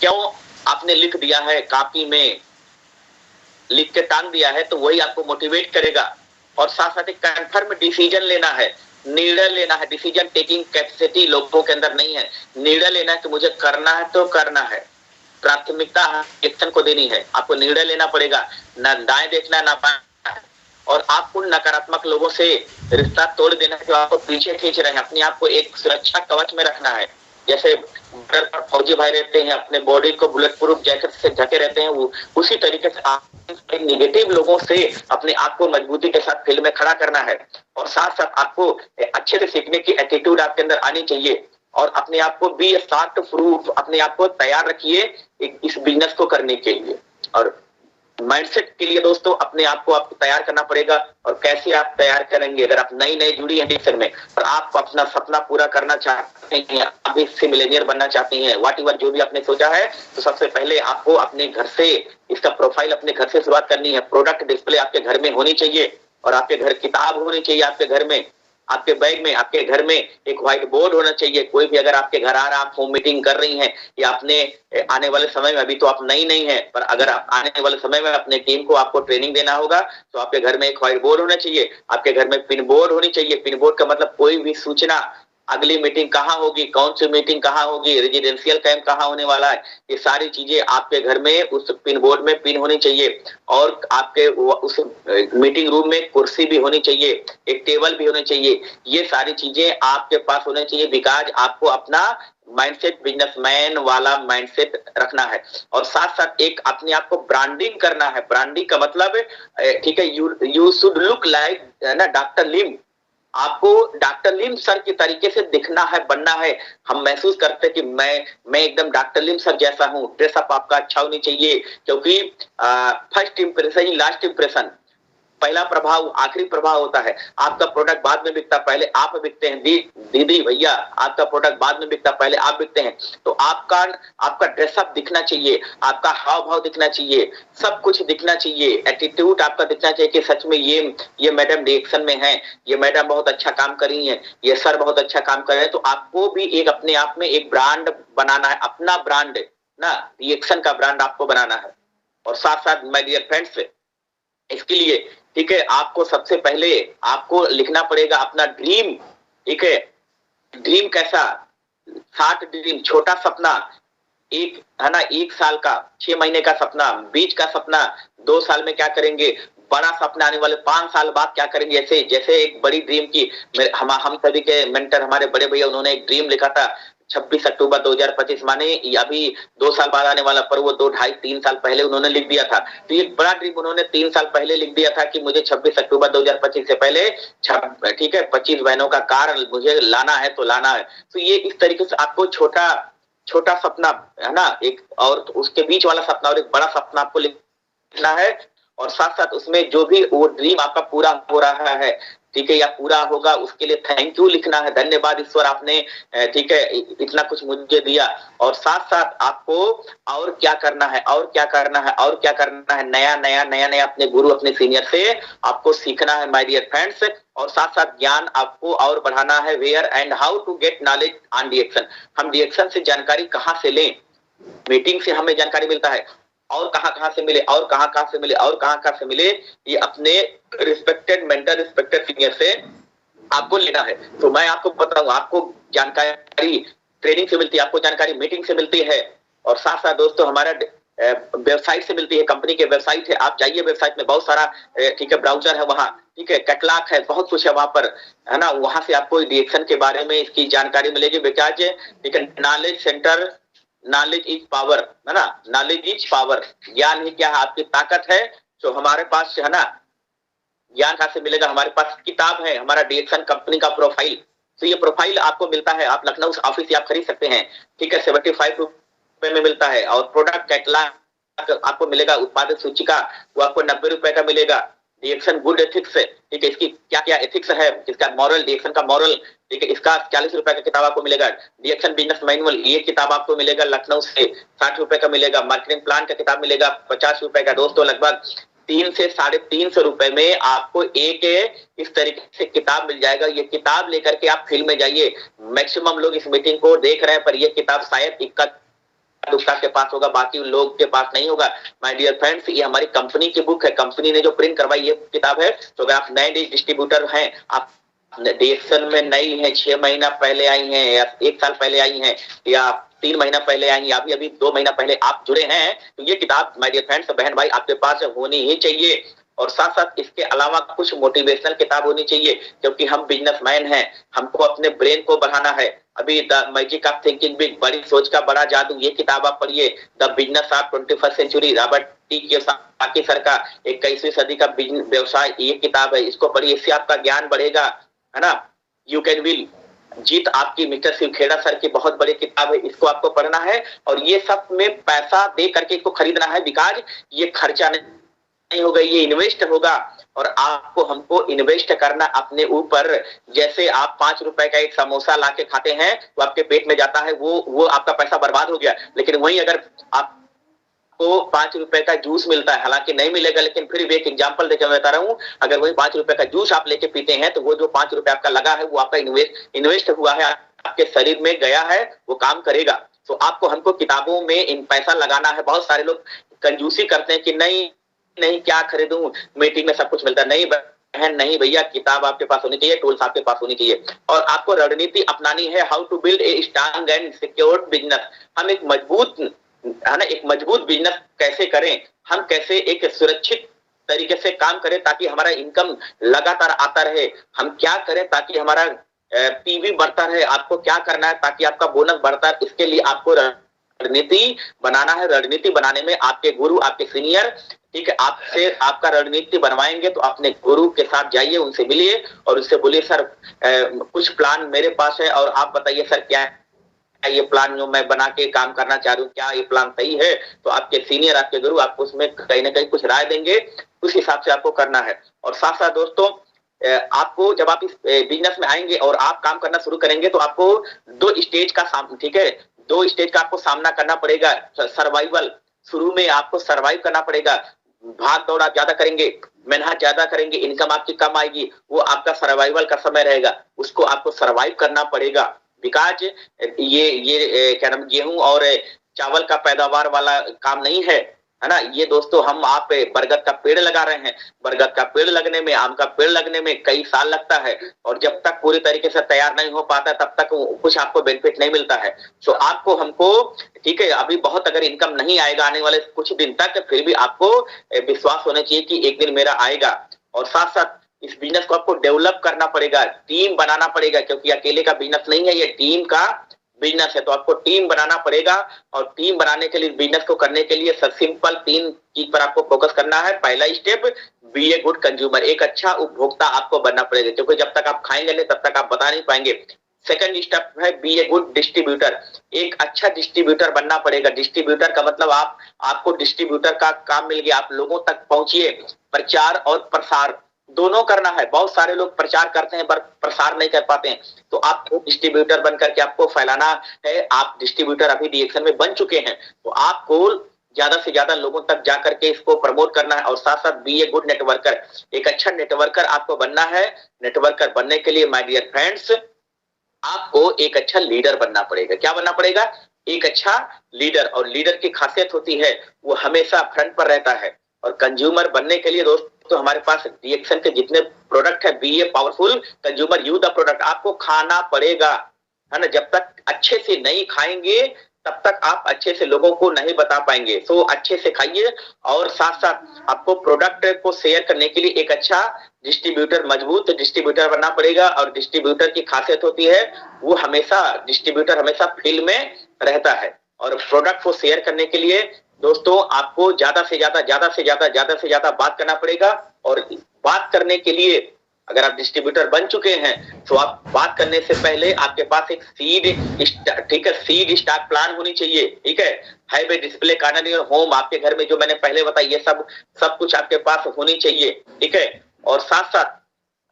क्यों आपने लिख दिया है, कॉपी में लिख के टांग दिया है, तो वही आपको मोटिवेट करेगा। और साथ साथ एक कंफर्म डिसीजन लेना है, निर्णय लेना है। डिसीजन टेकिंग कैपेसिटी लोगों के अंदर नहीं है। निर्णय लेना है कि मुझे करना है तो करना है, प्राथमिकता एक्शन को देनी है। आपको निर्णय लेना पड़ेगा, ना दाएं देखना ना बाएं। और आपको नकारात्मक लोगों से रिश्ता तोड़ देना है जो आपको पीछे खींच रहे हैं। अपने आप को एक सुरक्षा कवच में रखना है। जैसे बॉर्डर पर फौजी भाई रहते हैं, अपने बॉडी को बुलेट प्रूफ जैकेट से ढके रहते हैं, वो उसी तरीके से आप नेगेटिव लोगों से अपने आप को मजबूती के साथ फील्ड में खड़ा करना है। और साथ साथ आपको अच्छे से सीखने की एटीट्यूड आपके अंदर आनी चाहिए। और अपने आप को बी स्टार्ट प्रूफ, अपने आप को तैयार रखिए इस बिजनेस को करने के लिए। और माइंडसेट के लिए दोस्तों अपने आप को आपको तैयार करना पड़ेगा। और कैसे आप तैयार करेंगे? अगर आप नई नई जुड़ी हैं डिक्शन में और आप अपना सपना पूरा करना चाहते हैं, आप इससे मिलेनियर बनना चाहते हैं, व्हाट एवर जो भी आपने सोचा है, तो सबसे पहले आपको अपने घर से इसका प्रोफाइल अपने घर से शुरुआत करनी है। प्रोडक्ट डिस्प्ले आपके घर में होनी चाहिए, और आपके घर किताब होनी चाहिए, आपके घर में, आपके बैग में, आपके घर में एक व्हाइट बोर्ड होना चाहिए। कोई भी अगर आपके घर आ रहा, आप होम मीटिंग कर रही हैं, या अपने आने वाले समय में, अभी तो आप नई नहीं है, पर अगर आप आने वाले समय में अपने टीम को आपको ट्रेनिंग देना होगा, तो आपके घर में एक व्हाइट बोर्ड होना चाहिए। आपके घर में पिन बोर्ड होनी चाहिए। पिन बोर्ड का मतलब कोई भी सूचना, अगली मीटिंग कहाँ होगी, कौन सी मीटिंग कहाँ होगी, रेजिडेंशियल कैंप कहाँ होने वाला है, ये सारी चीजें आपके घर में उस पिन बोर्ड में पिन होनी चाहिए। और आपके उस मीटिंग रूम में कुर्सी भी होनी चाहिए, एक टेबल भी होनी चाहिए। ये सारी चीजें आपके पास होनी चाहिए, बिकॉज आपको अपना माइंडसेट बिजनेसमैन वाला माइंडसेट रखना है। और साथ साथ एक अपने आप को ब्रांडिंग करना है। ब्रांडिंग का मतलब ठीक है, यू शुड लुक लाइक ना डॉक्टर लिम। आपको डॉक्टर लिम सर की तरीके से दिखना है, बनना है। हम महसूस करते हैं कि मैं एकदम डॉक्टर लिम सर जैसा हूं। ड्रेसअप आपका अच्छा होनी चाहिए, क्योंकि फर्स्ट इंप्रेशन ही लास्ट इंप्रेशन, पहला प्रभाव आखिरी प्रभाव होता है। आपका प्रोडक्ट बाद में बिकता, पहले आप बिकते हैं। दीदी भैया, आपका प्रोडक्ट बाद में बिकता, पहले आप बिकते हैं। तो आपका ड्रेसअप दिखना चाहिए, आपका हाव भाव दिखना चाहिए, सब कुछ दिखना चाहिए। एटीट्यूड आपका दिखना चाहिए कि सच में ये मैडम रिएक्शन में है, ये मैडम बहुत अच्छा काम कर रही है, ये सर बहुत अच्छा काम कर रहे हैं। तो आपको भी एक अपने आप में एक ब्रांड बनाना है, अपना ब्रांड ना, रिएक्शन का ब्रांड आपको बनाना है। और साथ साथ माय डियर फ्रेंड्स, इसके लिए ठीक है, आपको सबसे पहले आपको लिखना पड़ेगा अपना ड्रीम। ठीक है, ड्रीम कैसा, 60 ड्रीम, छोटा सपना, एक है ना, 1 साल का, 6 महीने का सपना, बीच का सपना, 2 साल में क्या करेंगे, बड़ा सपना आने वाले 5 साल बाद क्या करेंगे। जैसे जैसे एक बड़ी ड्रीम की, हम सभी के मेंटर हमारे बड़े भैया, उन्होंने एक ड्रीम लिखा था 26 अक्टूबर 2025, माने अभी 2 साल बाद आने वाला, पर वो 2 ढाई 3 साल पहले उन्होंने लिख दिया था। तो ये बड़ा ड्रीम उन्होंने 3 साल पहले लिख दिया था कि मुझे 26 अक्टूबर 2025 से पहले ठीक है 25 बहनों का कार मुझे लाना है, तो लाना है। तो ये इस तरीके से आपको छोटा छोटा सपना है ना, एक और उसके बीच वाला सपना और एक बड़ा सपना आपको लिखना है। और साथ साथ उसमें जो भी वो ड्रीम आपका पूरा हो रहा है, ठीक है, या पूरा होगा, उसके लिए थैंक यू लिखना है। धन्यवाद ईश्वर, आपने ठीक है इतना कुछ मुझे दिया। और साथ साथ आपको और क्या करना है, और क्या करना है, और क्या करना है, नया नया नया नया अपने गुरु, अपने सीनियर से आपको सीखना है माय डियर फ्रेंड्स। और साथ साथ ज्ञान आपको और बढ़ाना है। Where and how to get knowledge on reaction. हम रिएक्शन से जानकारी कहां से लें? मीटिंग से हमें जानकारी मिलता है, और कहां से मिले, और कहां से मिले, और कहां से मिले, ये अपने रिस्पेक्टेड मेंटर, रिस्पेक्टेड सीनियर से आपको लेना है। तो मैं आपको बताऊं, आपको जानकारी ट्रेनिंग से मिलती है, आपको जानकारी मीटिंग से मिलती है। और साथ साथ दोस्तों हमारा वेबसाइट से मिलती है, कंपनी के वेबसाइट है, आप जाइए वेबसाइट में, बहुत सारा ठीक है ब्राउजर है वहां, ठीक है कैटलॉग है, बहुत कुछ है वहां पर, है ना। वहां से आपको रिएक्शन के बारे में इसकी जानकारी मिलेगी। बिकॉज ठीक है, knowledge centre, knowledge is power, है ना, नॉलेज इज पावर। ज्ञान ही क्या है, आपकी ताकत है। जो हमारे पास है ना, ज्ञान कहां से मिलेगा? हमारे पास किताब है, हमारा रिएक्शन कंपनी का प्रोफाइल। तो ये प्रोफाइल आपको मिलता है, आप लखनऊ ऑफिस से आप खरीद सकते हैं, ठीक है, 75 रुपए में मिलता है। और प्रोडक्ट कैटलॉग आपको मिलेगा, उत्पादक सूचिका, वो आपको 90 रुपए का मिलेगा। रिएक्शन गुड एथिक्स है, ठीक है, इसकी क्या क्या एथिक्स है, इसका मॉरल, रिएक्शन का मॉरल, ठीक है, इसका 40 रुपए का किताब आपको मिलेगा। रिएक्शन बिजनेस मैनुअल, ये किताब आपको मिलेगा लखनऊ से 60 रुपए का मिलेगा। मार्केटिंग प्लान का किताब मिलेगा 50 रुपए का। दोस्तों लगभग 3 से 350 रुपए में आपको एक इस तरीके से किताब मिल जाएगा। ये किताब लेकर के आप फील्ड में जाइए। मैक्सिमम लोग इस मीटिंग को देख रहे हैं, पर ये किताब शायद दुक्का के पास होगा, बाकी लोग के पास नहीं होगा। माय डियर फ्रेंड्स, ये हमारी कंपनी की बुक है, कंपनी ने जो प्रिंट करवाई ये किताब है। तो अगर आप नए डिस्ट्रीब्यूटर हैं, आप डिएक्शन में नई है, 6 महीना पहले आई हैं या 1 साल पहले आई हैं या 3 महीना पहले आई, या अभी 2 महीना पहले आप जुड़े हैं, तो ये किताब माय डियर फ्रेंड्स, बहन भाई, आपके पास होनी ही चाहिए। और साथ साथ इसके अलावा कुछ मोटिवेशनल किताब होनी चाहिए, क्योंकि हम बिजनेसमैन हैं, हमको अपने ब्रेन को बढ़ाना है। अभी the magic of thinking big, बड़ी सोच का बड़ा जादू, ये किताब आप पढ़िए। The business of 21st century, Robert T Kiyosaki sir का 21वीं सदी का व्यवसाय, ये किताब है, इसको पढ़िए, इससे आपका ज्ञान बढ़ेगा, है ना। यू कैन विल, जीत आपकी, मिस्टर शिवखेड़ा सर की बहुत बड़ी किताब है, इसको आपको पढ़ना है। और ये सब में पैसा दे करके इसको खरीदना है, बिकॉज ये खर्चा नहीं होगा, ये इन्वेस्ट होगा। और आपको हमको इन्वेस्ट करना अपने ऊपर। जैसे आप 5 रुपए का एक समोसा लाके खाते हैं, वो आपके पेट में जाता है, वो आपका पैसा बर्बाद हो गया। लेकिन वहीं अगर आपको 5 रुपए का जूस मिलता है, हालांकि नहीं मिलेगा, लेकिन फिर भी एक एग्जांपल देकर मैं बता रहा हूं, अगर वही 5 रुपए का जूस आप लेके पीते हैं, तो वो जो 5 रुपए आपका लगा है, वो आपका इन्वेस्ट हुआ है, आपके शरीर में गया है, वो काम करेगा। तो आपको हमको किताबों में इन पैसा लगाना है। बहुत सारे लोग कंजूसी करते हैं कि नहीं नहीं क्या खरीदूं, मीटिंग में सब कुछ मिलता है। नहीं बहन, नहीं भैया, किताब आपके पास होनी चाहिए, टूल्स आपके पास होनी चाहिए। और आपको रणनीति अपनानी है, how to build a strong and secure business. हम एक मजबूत, है ना, एक मजबूत बिजनेस कैसे करें, हम कैसे एक सुरक्षित तरीके से काम करें ताकि हमारा इनकम लगातार आता रहे, हम क्या करें ताकि हमारा पीवी बढ़ता रहे, आपको क्या करना है ताकि आपका बोनस बढ़ता है। इसके लिए आपको रणनीति बनाना है। रणनीति बनाने में आपके गुरु, आपके सीनियर, ठीक है, आपसे आपका रणनीति बनवाएंगे, तो अपने गुरु के साथ जाइए, उनसे मिलिए और उससे बोलिए सर कुछ प्लान मेरे पास है, और आप बताइए सर क्या ये प्लान जो मैं बना के काम करना चाह रही हूँ, क्या ये प्लान सही है। तो आपके सीनियर, आपके गुरु आपको उसमें कहीं ना कहीं कुछ राय देंगे, उस हिसाब से आपको करना है। और साथ साथ दोस्तों, आपको जब आप इस बिजनेस में आएंगे और आप काम करना शुरू करेंगे, तो आपको 2 स्टेज का, ठीक है, 2 स्टेज का आपको सामना करना पड़ेगा। सर्वाइवल, शुरू में आपको सर्वाइव करना पड़ेगा। भाग दौड़ आप ज्यादा करेंगे, मेहनत ज्यादा करेंगे, इनकम आपकी कम आएगी, वो आपका सर्वाइवल का समय रहेगा, उसको आपको सर्वाइव करना पड़ेगा। बिकॉज ये क्या नाम, गेहूं और चावल का पैदावार वाला काम नहीं है, है ना। ये दोस्तों, हम आप बरगद का पेड़ लगा रहे हैं, बरगद का पेड़ लगने में, आम का पेड़ लगने में कई साल लगता है, और जब तक पूरी तरीके से तैयार नहीं हो पाता तब तक कुछ आपको बेनिफिट नहीं मिलता है। सो आपको हमको, ठीक है, अभी बहुत अगर इनकम नहीं आएगा आने वाले कुछ दिन तक, फिर भी आपको विश्वास होना चाहिए कि एक दिन मेरा आएगा। और साथ साथ इस बिजनेस को आपको डेवलप करना पड़ेगा, टीम बनाना पड़ेगा, क्योंकि अकेले का बिजनेस नहीं है, ये टीम का बिजनेस है। तो आपको टीम बनाना पड़ेगा, और टीम बनाने के लिए, बिजनेस को करने के लिए सिंपल 3 चीज पर आपको फोकस करना है। पहला step, be a good consumer, एक अच्छा उपभोक्ता आपको बनना पड़ेगा, क्योंकि जब तक आप खाएंगे नहीं तब तक आप बता नहीं पाएंगे। सेकंड स्टेप है बी ए गुड डिस्ट्रीब्यूटर, एक अच्छा डिस्ट्रीब्यूटर बनना पड़ेगा। डिस्ट्रीब्यूटर का मतलब आपको डिस्ट्रीब्यूटर का काम मिल गया, आप लोगों तक पहुंचिए। प्रचार और प्रसार दोनों करना है। बहुत सारे लोग प्रचार करते हैं पर प्रसार नहीं कर पाते हैं, तो आपको डिस्ट्रीब्यूटर बनकर के आपको फैलाना है। आप डिस्ट्रीब्यूटर अभी डिएक्शन में बन चुके हैं, तो आपको ज्यादा से ज्यादा लोगों तक जाकर के इसको प्रमोट करना है। और साथ साथ बी ए गुड नेटवर्कर, एक अच्छा नेटवर्कर आपको बनना है। नेटवर्कर बनने के लिए माय डियर फ्रेंड्स, आपको एक अच्छा लीडर बनना पड़ेगा। क्या बनना पड़ेगा? एक अच्छा लीडर। और लीडर की खासियत होती है वो हमेशा फ्रंट पर रहता है। और कंज्यूमर बनने के लिए दोस्तों हमारे पास डिएक्शन के जितने प्रोडक्ट है, be a powerful consumer, you the product, आपको खाना पड़ेगा, है ना। जब तक अच्छे से नहीं खाएंगे तब तक आप अच्छे से लोगों को नहीं बता पाएंगे। सो अच्छे से खाइए, और साथ साथ आपको प्रोडक्ट को शेयर करने के लिए एक अच्छा डिस्ट्रीब्यूटर, मजबूत डिस्ट्रीब्यूटर बनना पड़ेगा। और डिस्ट्रीब्यूटर की खासियत होती है वो हमेशा, डिस्ट्रीब्यूटर हमेशा फील्ड में रहता है। और प्रोडक्ट को शेयर करने के लिए दोस्तों आपको ज्यादा से ज्यादा बात करना पड़ेगा। और बात करने के लिए अगर आप डिस्ट्रीब्यूटर बन चुके हैं तो आप बात करने से पहले आपके पास एक सीड, ठीक है, सीड स्टॉक प्लान होनी चाहिए, ठीक है। हाईवे डिस्प्ले कार्नर इन होम, आपके घर में जो मैंने पहले बताया ये सब कुछ आपके पास होनी चाहिए, ठीक है। और साथ साथ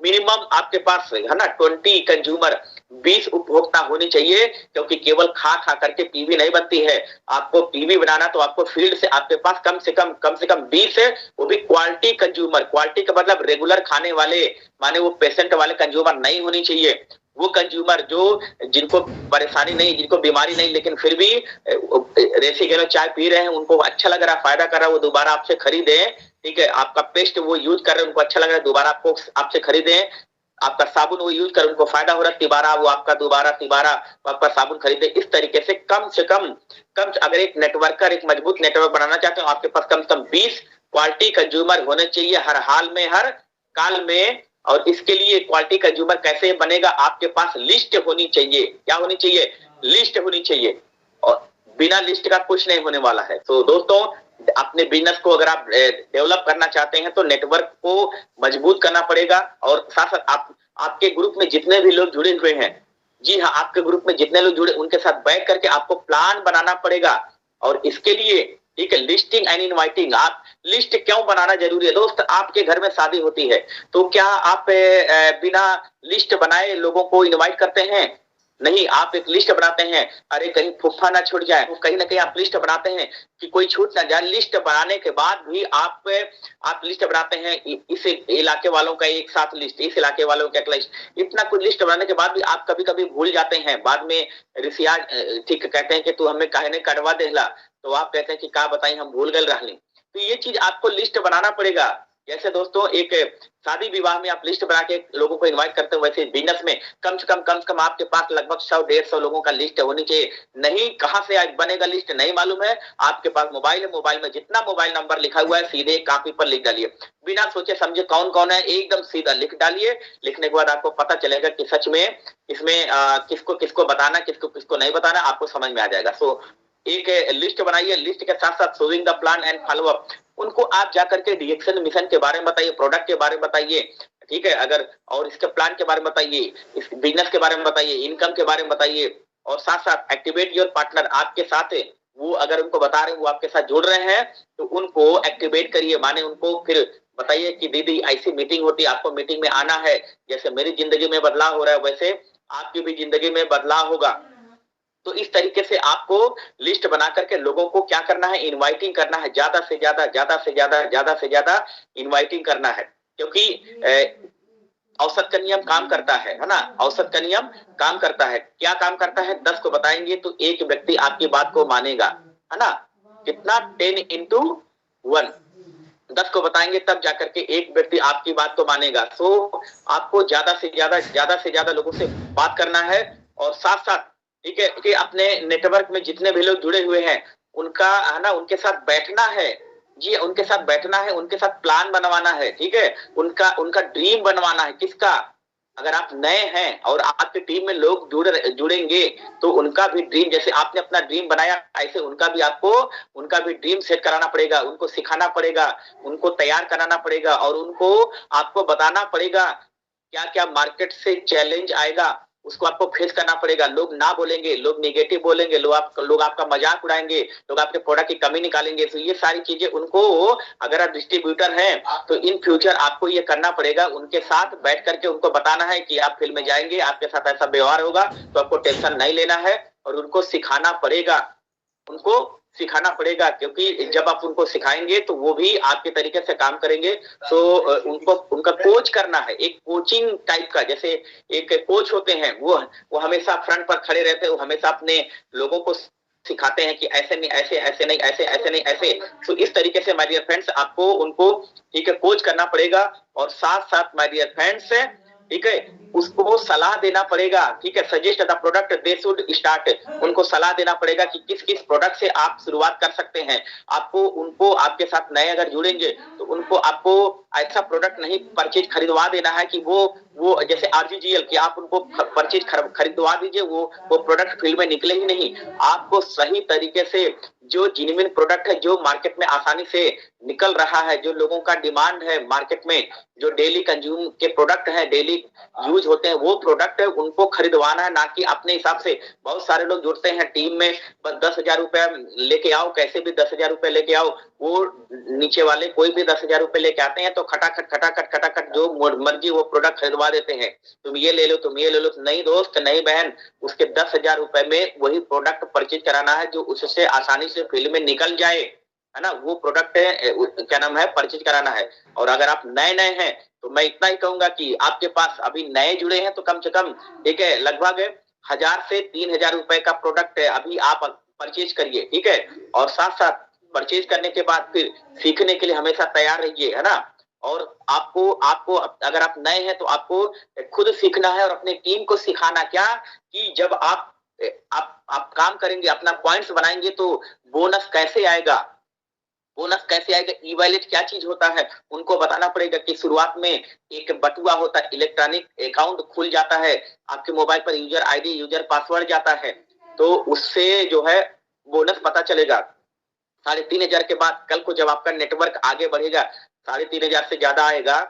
मिनिमम आपके पास, है ना, 20 कंज्यूमर, 20 उपभोक्ता होनी चाहिए, क्योंकि केवल खा करके पीवी नहीं बनती है। आपको पीवी बनाना तो आपको फील्ड से आपके पास कम से कम 20 है, वो भी क्वालिटी कंज्यूमर। क्वालिटी का मतलब रेगुलर खाने वाले, माने वो पेशेंट वाले कंज्यूमर नहीं होनी चाहिए। वो कंज्यूमर जो जिनको परेशानी नहीं, जिनको बीमारी नहीं, लेकिन फिर भी रेसिगेनो चाय पी रहे हैं, उनको अच्छा लग रहा है, फायदा कर रहा है, वो दोबारा आपसे खरीदे। ठीक है, आपका पेस्ट वो यूज कर रहे हैं, उनको अच्छा लग रहा है, दोबारा आपको आपसे खरीदे। आपका साबुन वो यूज कर, उनको फायदा हो रहा है, तिबारा वो आपका दोबारा तिबारा आपका साबुन खरीदे। इस तरीके से कम से कम अगर एक नेटवर्कर, एक मजबूत नेटवर्क बनाना चाहते हो, आपके पास कम से कम 20 क्वालिटी कंज्यूमर होने चाहिए हर हाल में, हर काल में। और इसके लिए क्वालिटी कंज्यूमर कैसे बनेगा, आपके पास लिस्ट होनी चाहिए। क्या होनी चाहिए? लिस्ट होनी चाहिए। और बिना लिस्ट का कुछ नहीं होने वाला है। तो दोस्तों, अपने बिजनेस को अगर आप डेवलप करना चाहते हैं तो नेटवर्क को मजबूत करना पड़ेगा। और साथ साथ आपके ग्रुप में जितने भी लोग जुड़े हुए हैं, जी हाँ, आपके ग्रुप में जितने लोग जुड़े, उनके साथ बैठ करके आपको प्लान बनाना पड़ेगा। और इसके लिए ठीक है, लिस्टिंग एंड इनवाइटिंग। आप लिस्ट क्यों बनाना जरूरी है दोस्त? आपके घर में शादी होती है तो क्या आप बिना लिस्ट बनाए लोगों को इनवाइट करते हैं? नहीं, आप एक लिस्ट बनाते हैं, अरे कहीं फूफा ना छूट जाए, तो कहीं ना कहीं आप लिस्ट बनाते हैं कि कोई छूट ना जाए। लिस्ट बनाने के बाद भी आप लिस्ट बनाते हैं, इस इलाके वालों का एक साथ लिस्ट, इस इलाके वालों का एक लिस्ट। इतना कुछ लिस्ट बनाने के बाद भी आप कभी कभी भूल जाते हैं। बाद में ऋषिया ठीक कहते हैं कि तू हमें काहे ने कटवा देला, तो आप कहते हैं कि का बताई, हम भूल गए रहली। तो ये चीज आपको लिस्ट बनाना पड़ेगा। जैसे दोस्तों एक शादी विवाह में आप लिस्ट बना के लोगों को इनवाइट करते हो, वैसे बिजनेस में कम से कम आपके पास लगभग 100-150 लोगों का लिस्ट होनी चाहिए। नहीं, कहां से आज बनेगा लिस्ट नहीं मालूम है, आपके पास मोबाइल है, मोबाइल में जितना मोबाइल नंबर लिखा हुआ है सीधे कापी पर लिख डालिए, बिना सोचे समझे कौन कौन है, एकदम सीधा लिख डालिए। लिखने के बाद आपको पता चलेगा कि सच में इसमें किसको किसको बताना, किसको किसको नहीं बताना, आपको समझ में आ जाएगा। सो एक लिस्ट बनाइए, लिस्ट के साथ साथ showing the plan and follow up. उनको आप जाकर के डिरेक्शन मिशन के बारे में बताइए, प्रोडक्ट के बारे में बताइए, ठीक है, अगर और इसके प्लान के बारे में बताइए, इस बिजनेस के बारे में बताइए, इनकम के बारे में बताइए। और साथ साथ एक्टिवेट योर पार्टनर, आपके साथ है वो, अगर उनको बता रहे हैं, वो आपके साथ जुड़ रहे हैं, तो उनको एक्टिवेट करिए। माने उनको फिर बताइए कि दीदी ऐसी मीटिंग होती है, आपको मीटिंग में आना है। जैसे मेरी जिंदगी में बदलाव हो रहा है, वैसे आपकी भी जिंदगी में बदलाव होगा। तो इस तरीके से आपको लिस्ट बना करके लोगों को क्या करना है, इनवाइटिंग करना है, ज्यादा से ज्यादा इनवाइटिंग करना है। क्योंकि औसत का नियम काम करता है ना, औसत का नियम काम करता है। क्या काम करता है? 10 को बताएंगे तो एक व्यक्ति आपकी बात को मानेगा, है ना। कितना? 10x1। 10 को बताएंगे तब जाकर के एक व्यक्ति आपकी बात को मानेगा। तो आपको ज्यादा से ज्यादा लोगों से बात करना है। और साथ साथ ठीक है कि अपने नेटवर्क में जितने भी लोग जुड़े हुए हैं उनका, है ना, उनके साथ बैठना है। जी, उनके साथ बैठना है, उनके साथ प्लान बनवाना है, ठीक है, उनका ड्रीम बनवाना है। किसका? अगर आप नए हैं और आपकी टीम में लोग जुड़ेंगे तो उनका भी ड्रीम, जैसे आपने अपना ड्रीम बनाया, ऐसे उनका भी ड्रीम सेट कराना पड़ेगा, उनको सिखाना पड़ेगा, उनको तैयार कराना पड़ेगा। और उनको आपको बताना पड़ेगा क्या क्या मार्केट से चैलेंज आएगा, उसको आपको फेस करना पड़ेगा। लोग ना बोलेंगे, लोग नेगेटिव बोलेंगे, लोग आपका मजाक उड़ाएंगे, लोग आपके प्रोडक्ट की कमी निकालेंगे। तो ये सारी चीजें उनको, अगर आप डिस्ट्रीब्यूटर हैं तो इन फ्यूचर आपको ये करना पड़ेगा, उनके साथ बैठ करके उनको बताना है कि आप फील्ड में जाएंगे, आपके साथ ऐसा व्यवहार होगा, तो आपको टेंशन नहीं लेना है। और उनको सिखाना पड़ेगा, क्योंकि जब आप उनको सिखाएंगे तो वो भी आपके तरीके से काम करेंगे। तो उनका कोच करना है, एक कोचिंग टाइप का। जैसे एक कोच होते हैं, वो हमेशा फ्रंट पर खड़े रहते हैं, वो हमेशा अपने लोगों को सिखाते हैं कि ऐसे नहीं, ऐसे नहीं, ऐसे नहीं, ऐसे। तो इस तरीके से माय डियर फ्रेंड्स आपको उनको ठीक है कोच करना पड़ेगा। और साथ साथ माय डियर फ्रेंड्स ठीक है उसको सलाह देना पड़ेगा, ठीक है, suggest the product they should start. उनको सलाह देना पड़ेगा कि किस किस प्रोडक्ट से आप शुरुआत कर सकते हैं। उनको आपके साथ नए अगर जुड़ेंगे तो उनको आपको ऐसा प्रोडक्ट नहीं परचेज खरीदवा देना है कि वो जैसे आरजीजीएल कि आप उनको परचेज खरीदवा दीजिए, वो प्रोडक्ट फील्ड में निकले ही नहीं। आपको सही तरीके से जो जेन्युइन प्रोडक्ट है, जो मार्केट में आसानी से निकल रहा है, जो लोगों का डिमांड है मार्केट में, जो डेली कंज्यूम के प्रोडक्ट हैं, डेली यूज होते हैं, वो प्रोडक्ट है उनको खरीदवाना है, ना कि अपने हिसाब से। बहुत सारे लोग जुड़ते हैं टीम में, बस 10,000 रुपया लेके आओ, कैसे भी 10,000 रुपया लेके आओ। वो नीचे वाले कोई भी 10,000 रुपये लेके आते हैं तो खटाखट जो मर्जी वो प्रोडक्ट खरीदवा देते हैं। तुम ये ले लो, तुम ये ले लो। नहीं दोस्त, नहीं बहन, उसके 10,000 रुपए में वही प्रोडक्ट परचेज कराना है जो उससे आसानी से फील्ड में निकल जाए। है ना, वो प्रोडक्ट क्या नाम है परचेज कराना है। और अगर आप नए नए हैं तो मैं इतना ही कहूंगा कि आपके पास अभी नए जुड़े हैं तो कम से कम ठीक है लगभग 1000 से 3000 रुपए का प्रोडक्ट है अभी आप परचेज करिए, ठीक है। और साथ साथ परचेज करने के बाद फिर सीखने के लिए हमेशा तैयार रहिए, है ना। और आपको आपको अगर आप नए हैं तो आपको खुद सीखना है और अपने टीम को सिखाना क्या कि जब आप काम करेंगे अपना पॉइंट्स बनाएंगे तो बोनस कैसे आएगा, बोनस कैसे आएगा, ई वॉलेट क्या चीज होता है उनको बताना पड़ेगा कि शुरुआत में एक बटुआ होता है, इलेक्ट्रॉनिक अकाउंट खुल जाता है आपके मोबाइल पर, यूजर आईडी यूजर पासवर्ड जाता है, तो उससे जो है बोनस पता चलेगा। 3500 के बाद कल को जब आपका नेटवर्क आगे बढ़ेगा 3500 से ज्यादा आएगा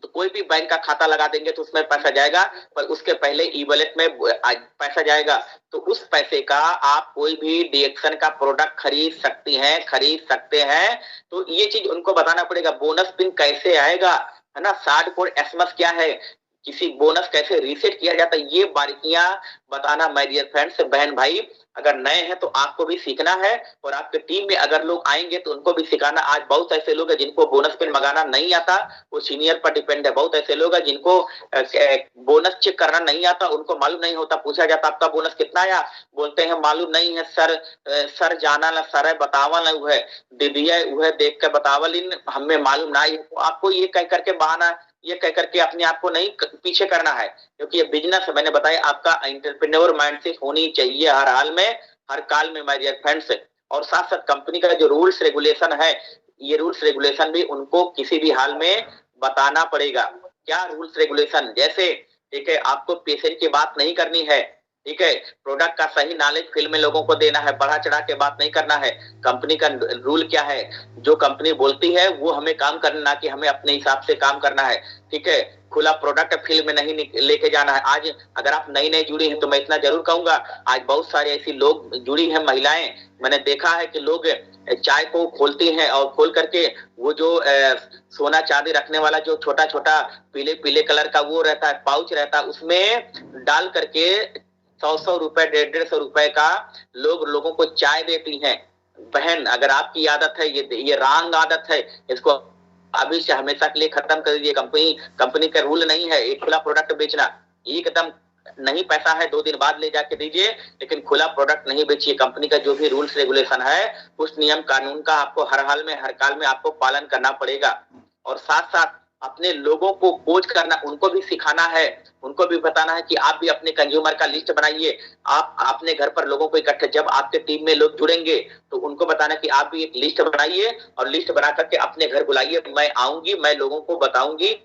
तो कोई भी बैंक का खाता लगा देंगे तो उसमें पैसा जाएगा, पर उसके पहले ई वॉलेट में पैसा जाएगा। तो उस पैसे का आप कोई भी डीएक्शन का प्रोडक्ट खरीद सकती हैं, खरीद सकते हैं। तो ये चीज उनको बताना पड़ेगा, बोनस पिन कैसे आएगा, है ना, शार्ट कोड एसएमएस क्या है, किसी बोनस कैसे रीसेट किया जाता है, ये बारीकियां बताना माय डियर फ्रेंड्स, बहन भाई। अगर नए हैं तो आपको भी सीखना है और आपके टीम में अगर लोग आएंगे तो उनको भी सिखाना। आज बहुत ऐसे लोग हैं जिनको बोनस पिन मंगाना नहीं आता, वो सीनियर पर डिपेंड है। बहुत ऐसे लोग हैं जिनको बोनस चेक करना नहीं आता, उनको मालूम नहीं होता, पूछा जाता आपका बोनस कितना आया, बोलते हैं मालूम नहीं है सर, सर जाना ना सर है बतावा ना है दीदी है देख के बतावल इन हमें मालूम ना। आपको ये कह करके बहाना, ये कह करके अपने आप को नहीं पीछे करना है, क्योंकि ये बिजनेस है। मैंने बताया आपका एंटरप्रेन्योर माइंडसेट होनी चाहिए हर हाल में, हर काल में माय डियर फ्रेंड्स। और साथ साथ कंपनी का जो रूल्स रेगुलेशन है, ये रूल्स रेगुलेशन भी उनको किसी भी हाल में बताना पड़ेगा। क्या रूल्स रेगुलेशन, जैसे ठीक है आपको पेशेंट की बात नहीं करनी है, ठीक है, प्रोडक्ट का सही नॉलेज फील्ड में लोगों को देना है, बढ़ा चढ़ा के बात नहीं करना है। कंपनी का रूल क्या है, जो कंपनी बोलती है वो हमें काम करना, कि हमें अपने हिसाब से काम करना है, ठीक है। खुला प्रोडक्ट फील्ड में नहीं लेके जाना है। आज अगर आप नई नई जुड़ी हैं तो मैं इतना जरूर कहूंगा, आज बहुत सारे ऐसी लोग जुड़ी हैं महिलाएं, मैंने देखा है कि लोग चाय को खोलती हैं और खोल करके वो जो सोना चांदी रखने वाला जो छोटा छोटा पीले पीले कलर का वो रहता है, पाउच रहता है, उसमें डाल करके 100 रुपए 150 रुपए का लोगों को चाय देती हैं। बहन अगर आपकी आदत है, ये रॉन्ग आदत है, इसको अभी से हमेशा के लिए खत्म कर दीजिए। कंपनी का रूल नहीं है एक खुला प्रोडक्ट बेचना, एकदम नहीं, पैसा है 2 दिन बाद ले जाके दीजिए, लेकिन खुला प्रोडक्ट नहीं बेचिए। कंपनी का जो भी रूल्स रेगुलेशन है उस नियम कानून का आपको हर हाल में हर काल में आपको पालन करना पड़ेगा। और साथ साथ अपने लोगों को कोच करना, उनको भी सिखाना है, उनको भी बताना है कि आप भी अपने कंज्यूमर का लिस्ट बनाइए। आप अपने घर पर लोगों को इकट्ठे, जब आपके टीम में लोग जुड़ेंगे तो उनको बताना कि आप भी एक लिस्ट बनाइए और लिस्ट बना करके अपने घर बुलाइए, मैं आऊंगी, मैं लोगों को बताऊंगी।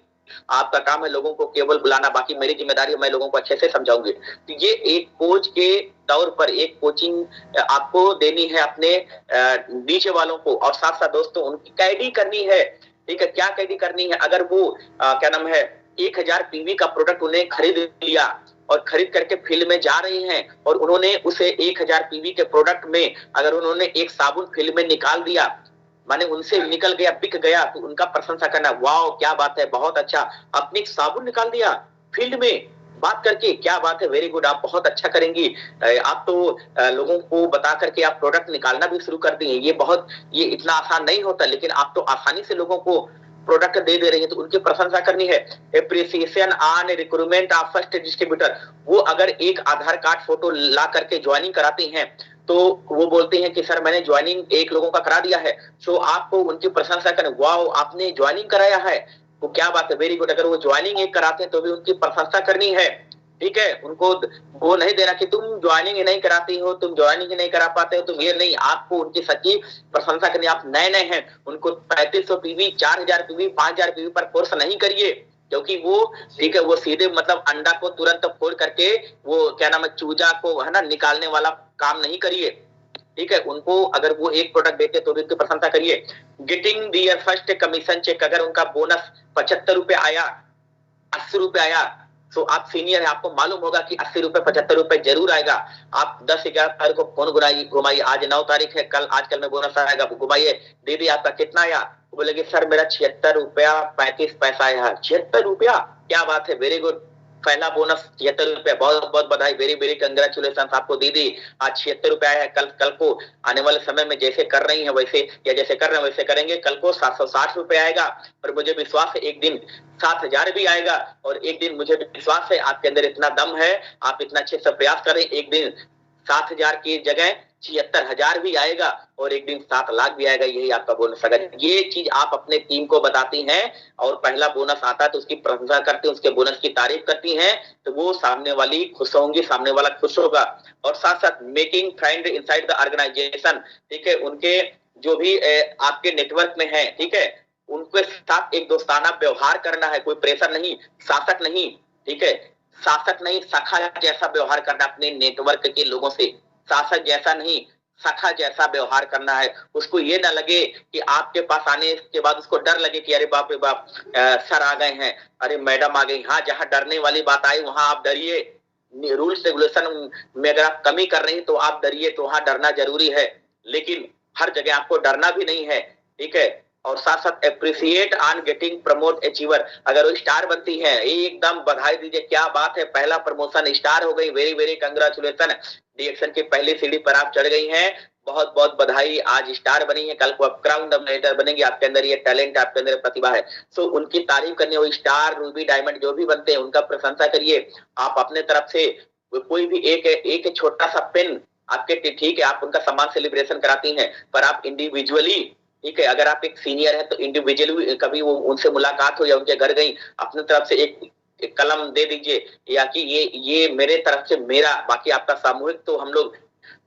आपका काम है लोगों को केवल बुलाना, बाकी मेरी जिम्मेदारी है, मैं लोगों को अच्छे से समझाऊंगी। तो ये एक कोच के तौर पर एक कोचिंग आपको देनी है अपने नीचे वालों को। और साथ साथ दोस्तों उनकी कैडी करनी है, ठीक है। क्या कैडी करनी है, अगर वो क्या नाम है 1000 पीवी का प्रोडक्ट उन्हें खरीद लिया और खरीद करके फील्ड में जा रही हैं और उन्होंने उसे 1000 पीवी के प्रोडक्ट में अगर उन्होंने एक साबुन फील्ड में निकाल दिया, माने उनसे निकल गया, बिक गया, तो उनका प्रशंसा करना, वाह क्या बात है, बहुत अच्छा, अपनी साबुन निकाल दिया फील्ड में बात करके, क्या बात है, वेरी गुड, आप बहुत अच्छा करेंगी। आप तो लोगों को बता करके आप प्रोडक्ट निकालना भी शुरू कर दिए। ये इतना आसान नहीं होता, लेकिन आप तो आसानी से लोगों को प्रोडक्ट दे रही है, तो उनकी प्रशंसा करनी है। Appreciation on recruitment of first distributor, वो अगर एक आधार कार्ड फोटो ला करके ज्वाइनिंग कराती हैं तो वो बोलते हैं कि सर मैंने ज्वाइनिंग एक लोगों का करा दिया है, तो आपको उनकी प्रशंसा करें, वाह आपने ज्वाइनिंग कराया है, तो क्या बात है, वेरी गुड। अगर वो ज्वाइनिंग एक कराते हैं तो भी उनकी प्रशंसा करनी है, ठीक है। उनको वो नहीं देना कि तुम ज्वाइनिंग नहीं कराती हो, तुम ज्वाइनिंग नहीं करा पाते हो, तुम ये नहीं, आपको उनकी सच्ची प्रशंसा करनी। आप नए नए हैं, उनको 3500 पीवी 4000 पीवी 5000 पीवी पर कोर्स नहीं करिए, क्योंकि वो ठीक है वो सीधे मतलब अंडा को तुरंत फोड़ करके वो क्या नाम है चूजा को है ना निकालने वाला काम नहीं करिए, ठीक है। उनको अगर वो एक प्रोडक्ट देते तो भी उनकी प्रशंसा करिए। गेटिंग दियर फर्स्ट कमीशन चेक, अगर उनका बोनस 75 रुपए आया, 80 रुपए आया, तो आप सीनियर है, आपको मालूम होगा कि 80 रुपए 75 रुपए जरूर आएगा। आप 10-11 तारीख को फोन घुमाइए, आज 9 तारीख है, कल आजकल में बोनस आएगा, घुमाइए, दीदी आपका कितना आया, बोलेगी सर मेरा 76 रुपया 35 पैसा आया। 76 रुपया, क्या बात है, वेरी गुड, पहला बोनस 76 रुपया, बहुत बहुत बधाई, वेरी वेरी कंग्रेचुलेशन आपको दीदी। आज 76 रुपया है, कल को आने वाले समय में जैसे कर रही है वैसे, या जैसे कर रहे हैं वैसे करेंगे, कल को 760 रुपया आएगा। और मुझे विश्वास है एक दिन 7000 भी आएगा। और एक दिन मुझे विश्वास है आपके अंदर इतना दम है, आप इतना अच्छे से प्रयास करें, एक दिन 7000 की जगह 76,000 भी आएगा और एक दिन 7 लाख भी आएगा। यही आपका बोनस। अगर ये चीज आप अपने टीम को बताती हैं और पहला बोनस आता है तो उसकी प्रशंसा करती हैं, उसके बोनस की तारीफ करती हैं, तो वो सामने वाली खुश होंगी, सामने वाला खुश होगा। और साथ साथ making friend inside the organisation, ठीक है, उनके जो भी आपके नेटवर्क में है, ठीक है, उनके साथ एक दोस्ताना व्यवहार करना है, कोई प्रेशर नहीं, शासक नहीं, ठीक है, शासक नहीं, सखा जैसा व्यवहार करना अपने नेटवर्क के लोगों से। शासक जैसा नहीं, सखा जैसा व्यवहार करना है। उसको ये ना लगे कि आपके पास आने के बाद उसको डर लगे कि अरे बाप रे बाप, सर आ गए हैं, अरे मैडम आ गई। हाँ, जहां डरने वाली बात आई वहां आप डरिए। रूल्स रेगुलेशन में अगर आप कमी कर रही हैं तो आप डरिए, तो वहां डरना जरूरी है, लेकिन हर जगह आपको डरना भी नहीं है, ठीक है। और साथ साथ appreciate on getting promote achiever, अगर वो स्टार बनती है एकदम बधाई दीजिए, क्या बात है, पहला प्रमोशन स्टार हो गई, वेरी वेरी कंग्रेचुलेशन, डीएक्शन की पहली सीढ़ी पर आप चढ़ गई हैं, बहुत बहुत बधाई, आज स्टार बनी है, कल को आप क्राउन डोमिनेटर बनेंगे, आपके अंदर ये टैलेंट, आपके अंदर प्रतिभा है। सो उनकी तारीफ करनी, वो स्टार, रूबी, डायमंड जो भी बनते हैं उनका प्रशंसा करिए। आप अपने तरफ से कोई भी एक छोटा सा पेन आपके, ठीक है, आप उनका सम्मान सेलिब्रेशन कराती हैं, पर आप इंडिविजुअली, ठीक है, अगर आप एक सीनियर है तो इंडिविजुअली कभी वो उनसे मुलाकात हो या उनके घर गई, अपनी तरफ से एक कलम दे दीजिए, या कि ये मेरे तरफ से मेरा, बाकी आपका सामूहिक तो हम लोग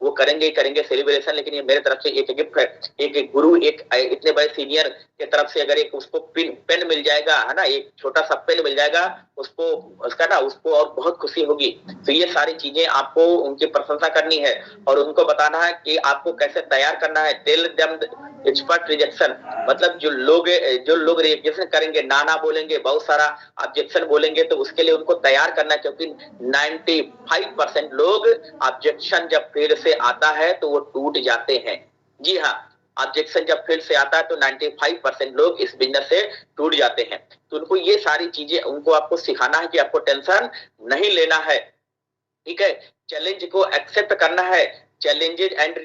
वो करेंगे सेलिब्रेशन, लेकिन ये मेरे तरफ से एक गिफ्ट है, एक गुरु, एक इतने बड़े सीनियर के तरफ से अगर एक उसको पेन मिल जाएगा, है ना, एक छोटा सा पेन मिल जाएगा उसको, उसका ना उसको और बहुत खुशी होगी। तो ये सारी चीजें आपको उनकी प्रशंसा करनी है और उनको बताना है कि आपको कैसे तैयार करना है। टेल देम एक्सपर्ट रिजेक्शन, मतलब जो लोग रिजेक्शन करेंगे, नाना बोलेंगे, बहुत सारा ऑब्जेक्शन बोलेंगे, तो उसके लिए उनको तैयार करना है, क्योंकि 95% लोग ऑब्जेक्शन जब फिर से आता है तो वो टूट जाते हैं। जी हाँ, ऑब्जेक्शन जब फिर से आता है तो 95% लोग इस बिजनेस से टूट जाते हैं। तो उनको ये सारी चीजें उनको आपको सिखाना है कि आपको टेंशन नहीं लेना है, ठीक है, चैलेंज को एक्सेप्ट करना है, चैलेंजेस एंड